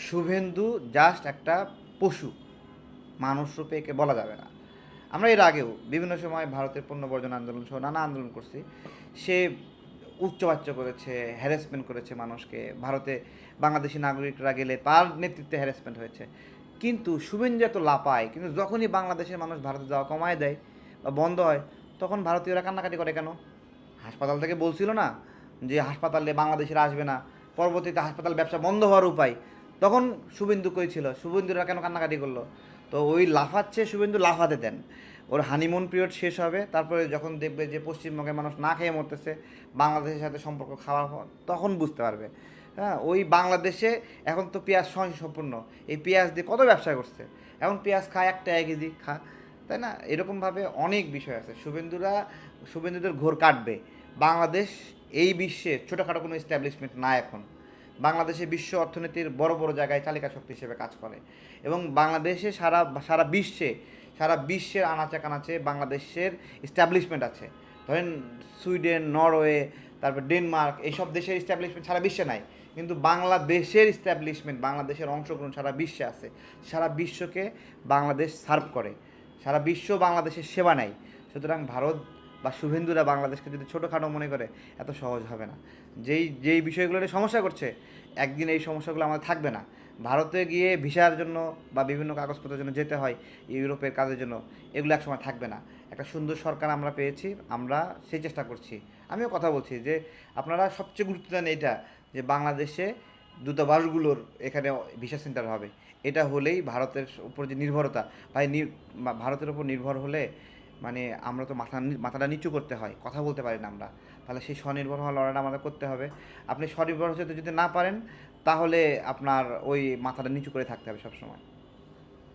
Suvendu just একটা পশু, মানুষ রূপে একে বলা যাবে না। আমরা এর আগেও বিভিন্ন সময় ভারতের পণ্য বর্জন আন্দোলন সহ নানা আন্দোলন করছি। সে উচ্চবাচ্য করেছে, হ্যারাসমেন্ট করেছে মানুষকে। ভারতে বাংলাদেশি নাগরিকরা গেলে তার নেতৃত্বে হ্যারাসমেন্ট হয়েছে। কিন্তু শুভেন্দু এত লাপায়, কিন্তু যখনই বাংলাদেশের মানুষ ভারতে যাওয়া কমায় দেয় বা বন্ধ হয়, তখন ভারতীয়রা কান্নাকাটি করে কেন? হাসপাতাল থেকে বলছিল না যে হাসপাতালে বাংলাদেশিরা আসবে না, পরবর্তীতে হাসপাতাল ব্যবসা বন্ধ হওয়ার উপায়, তখন শুভেন্দু কই ছিল? শুভেন্দুরা কেন কান্নাকাটি করলো? তো ওই লাফাচ্ছে, শুভেন্দু লাফাতে দেন। ওর হানিমুন পিরিয়ড শেষ হবে, তারপরে যখন দেখবে যে পশ্চিমবঙ্গের মানুষ না খেয়ে মরতেছে, বাংলাদেশের সাথে সম্পর্ক খাওয়ার পর তখন বুঝতে পারবে। হ্যাঁ, ওই বাংলাদেশে এখন তো পেঁয়াজ স্বয়ংসম্পূর্ণ, এই পেঁয়াজ দিয়ে কত ব্যবসা করছে। এখন পেঁয়াজ খায় 1 টাকা কেজি খা, তাই না? এরকমভাবে অনেক বিষয় আছে। শুভেন্দুদের ঘোর কাটবে। বাংলাদেশ এই বিশ্বে ছোটোখাটো কোনো এস্টাবলিশমেন্ট না এখন। বাংলাদেশে বিশ্ব অর্থনীতির বড় বড় জায়গায় চালিকা শক্তি হিসেবে কাজ করে, এবং বাংলাদেশে সারা বিশ্বের আনাচে কানাচে বাংলাদেশের এস্টাবলিশমেন্ট আছে। ধরেন সুইডেন, নরওয়ে, তারপর ডেনমার্ক, এইসব দেশের এস্টাবলিশমেন্ট সারা বিশ্বে নাই, কিন্তু বাংলাদেশের এস্টাবলিশমেন্ট, বাংলাদেশের অংশগ্রহণ সারা বিশ্বে আছে। সারা বিশ্বকে বাংলাদেশ সার্ভ করে, সারা বিশ্ব বাংলাদেশের সেবা নেয়। সুতরাং ভারত বা শুভেন্দুরা বাংলাদেশকে যদি ছোটোখাটো মনে করে, এত সহজ হবে না। যেই যেই বিষয়গুলো নিয়ে সমস্যা করছে, একদিন এই সমস্যাগুলো আমাদের থাকবে না। ভারতে গিয়ে ভিসার জন্য বা বিভিন্ন কাগজপত্রের জন্য যেতে হয়, ইউরোপের কাজের জন্য, এগুলো একসময় থাকবে না। একটা সুন্দর সরকার আমরা পেয়েছি, আমরা সেই চেষ্টা করছি। আমিও কথা বলছি যে আপনারা সবচেয়ে গুরুত্ব দেন এটা, যে বাংলাদেশে দূতাবাসগুলোর এখানে ভিসা সেন্টার হবে। এটা হলেই ভারতের উপর যে নির্ভরতা, ভাই ভারতের উপর নির্ভর হলে মানে আমরা তো মাথাটা নিচু করতে হয়, কথা বলতে পারি না আমরা। তাহলে সেই স্বনির্ভর হওয়ার লড়াইটা আমাদের করতে হবে। আপনি স্বনির্ভর হতে যদি না পারেন, তাহলে আপনার ওই মাথাটা নিচু করে থাকতে হবে সবসময়।